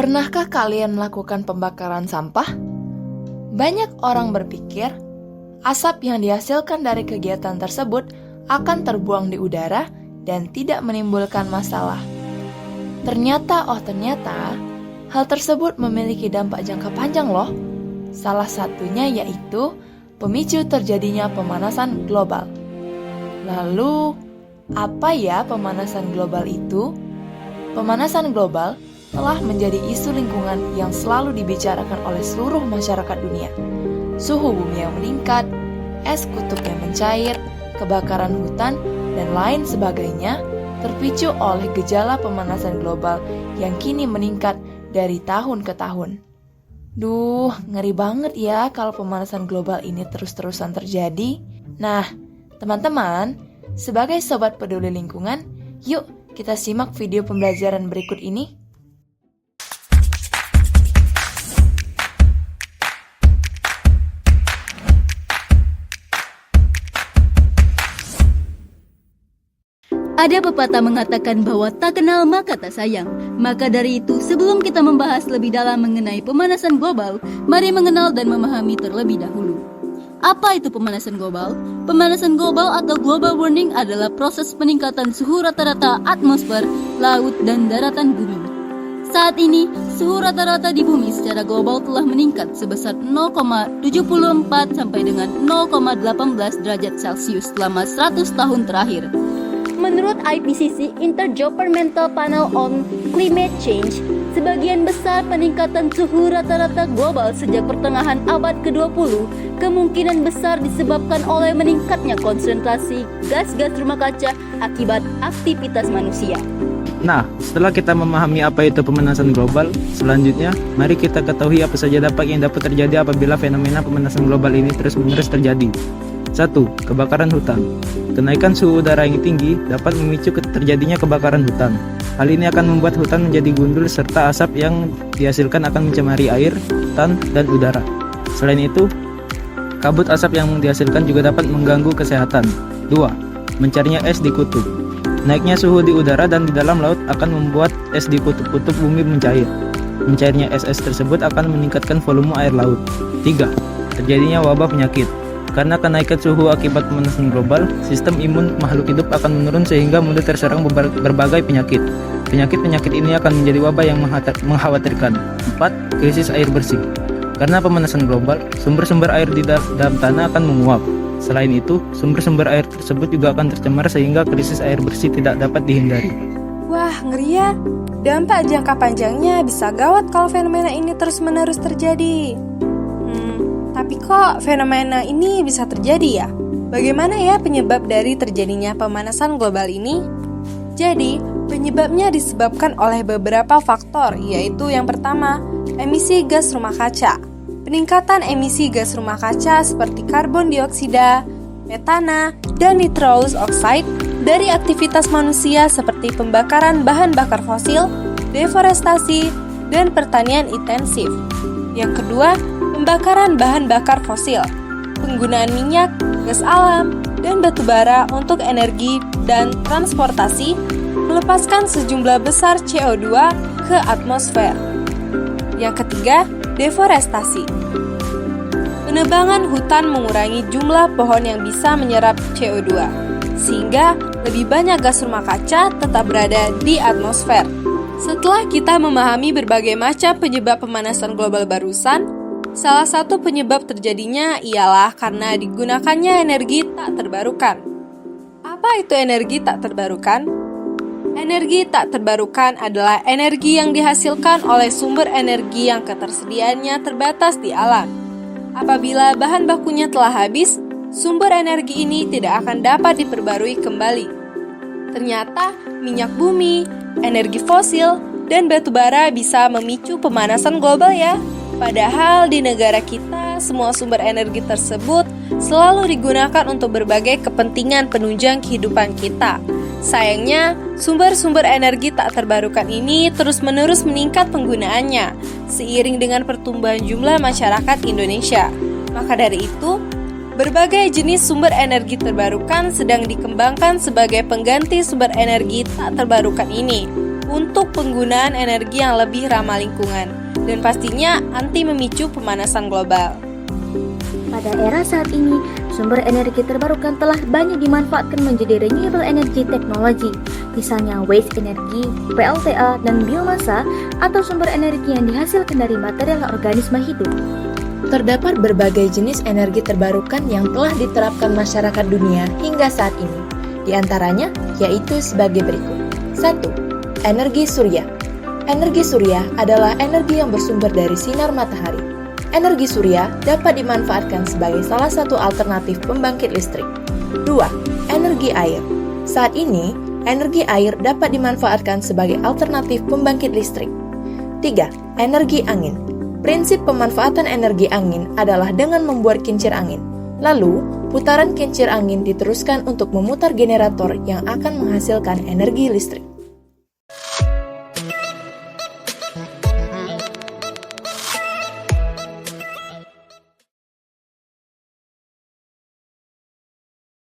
Pernahkah kalian melakukan pembakaran sampah? Banyak orang berpikir asap yang dihasilkan dari kegiatan tersebut akan terbuang di udara dan tidak menimbulkan masalah. Ternyata hal tersebut memiliki dampak jangka panjang loh. Salah satunya yaitu pemicu terjadinya pemanasan global. Lalu, apa ya pemanasan global itu? Pemanasan global telah menjadi isu lingkungan yang selalu dibicarakan oleh seluruh masyarakat dunia. Suhu bumi yang meningkat, es kutub yang mencair, kebakaran hutan, dan lain sebagainya terpicu oleh gejala pemanasan global yang kini meningkat dari tahun ke tahun. Duh, ngeri banget ya kalau pemanasan global ini terus-terusan terjadi. Nah, teman-teman, sebagai sobat peduli lingkungan, yuk kita simak video pembelajaran berikut ini. Ada pepatah mengatakan bahwa tak kenal maka tak sayang. Maka dari itu, sebelum kita membahas lebih dalam mengenai pemanasan global, mari mengenal dan memahami terlebih dahulu. Apa itu pemanasan global? Pemanasan global atau global warming adalah proses peningkatan suhu rata-rata atmosfer, laut, dan daratan bumi. Saat ini, suhu rata-rata di bumi secara global telah meningkat sebesar 0,74 sampai dengan 0,18 derajat Celcius selama 100 tahun terakhir. Menurut IPCC Intergovernmental Panel on Climate Change, sebagian besar peningkatan suhu rata-rata global sejak pertengahan abad ke-20 kemungkinan besar disebabkan oleh meningkatnya konsentrasi gas-gas rumah kaca akibat aktivitas manusia. Nah, setelah kita memahami apa itu pemanasan global, selanjutnya mari kita ketahui apa saja dampak yang dapat terjadi apabila fenomena pemanasan global ini terus-menerus terjadi. 1. Kebakaran hutan. Kenaikan suhu udara yang tinggi dapat memicu terjadinya kebakaran hutan. Hal ini akan membuat hutan menjadi gundul serta asap yang dihasilkan akan mencemari air, hutan, dan udara. Selain itu, kabut asap yang dihasilkan juga dapat mengganggu kesehatan. 2. Mencairnya es di kutub. Naiknya suhu di udara dan di dalam laut akan membuat es di kutub-kutub bumi mencair. Mencairnya es-es tersebut akan meningkatkan volume air laut. 3. Terjadinya wabah penyakit. Karena kenaikan suhu akibat pemanasan global, sistem imun makhluk hidup akan menurun sehingga mudah terserang berbagai penyakit. Penyakit-penyakit ini akan menjadi wabah yang mengkhawatirkan. 4. Krisis air bersih. Karena pemanasan global, sumber-sumber air di dalam tanah akan menguap. Selain itu, sumber-sumber air tersebut juga akan tercemar sehingga krisis air bersih tidak dapat dihindari. Wah, ngeri ya. Dampak jangka panjangnya bisa gawat kalau fenomena ini terus-menerus terjadi. Tapi kok fenomena ini bisa terjadi ya? Bagaimana ya penyebab dari terjadinya pemanasan global ini? Jadi, penyebabnya disebabkan oleh beberapa faktor, yaitu yang pertama, emisi gas rumah kaca. Peningkatan emisi gas rumah kaca seperti karbon dioksida, metana, dan nitrous oxide dari aktivitas manusia seperti pembakaran bahan bakar fosil, deforestasi, dan pertanian intensif. Yang kedua, pembakaran bahan bakar fosil, penggunaan minyak, gas alam, dan batu bara untuk energi dan transportasi melepaskan sejumlah besar CO2 ke atmosfer. Yang ketiga, deforestasi. Penebangan hutan mengurangi jumlah pohon yang bisa menyerap CO2, sehingga lebih banyak gas rumah kaca tetap berada di atmosfer. Setelah kita memahami berbagai macam penyebab pemanasan global barusan, salah satu penyebab terjadinya ialah karena digunakannya energi tak terbarukan. Apa itu energi tak terbarukan? Energi tak terbarukan adalah energi yang dihasilkan oleh sumber energi yang ketersediaannya terbatas di alam. Apabila bahan bakunya telah habis, sumber energi ini tidak akan dapat diperbarui kembali. Ternyata minyak bumi, energi fosil, dan batu bara bisa memicu pemanasan global ya. Padahal di negara kita, semua sumber energi tersebut selalu digunakan untuk berbagai kepentingan penunjang kehidupan kita. Sayangnya, sumber-sumber energi tak terbarukan ini terus-menerus meningkat penggunaannya, seiring dengan pertumbuhan jumlah masyarakat Indonesia. Maka dari itu, berbagai jenis sumber energi terbarukan sedang dikembangkan sebagai pengganti sumber energi tak terbarukan ini. untuk penggunaan energi yang lebih ramah lingkungan dan pastinya anti memicu pemanasan global. Pada era saat ini, sumber energi terbarukan telah banyak dimanfaatkan menjadi renewable energy technology, misalnya waste energy, PLTA, dan biomasa, atau sumber energi yang dihasilkan dari material organisme hidup. Terdapat berbagai jenis energi terbarukan yang telah diterapkan masyarakat dunia hingga saat ini. Di antaranya yaitu sebagai berikut. 1. Energi surya. Energi surya adalah energi yang bersumber dari sinar matahari. Energi surya dapat dimanfaatkan sebagai salah satu alternatif pembangkit listrik. 2. Energi air. Saat ini, energi air dapat dimanfaatkan sebagai alternatif pembangkit listrik. 3. Energi angin. Prinsip pemanfaatan energi angin adalah dengan membuat kincir angin. Lalu, putaran kincir angin diteruskan untuk memutar generator yang akan menghasilkan energi listrik.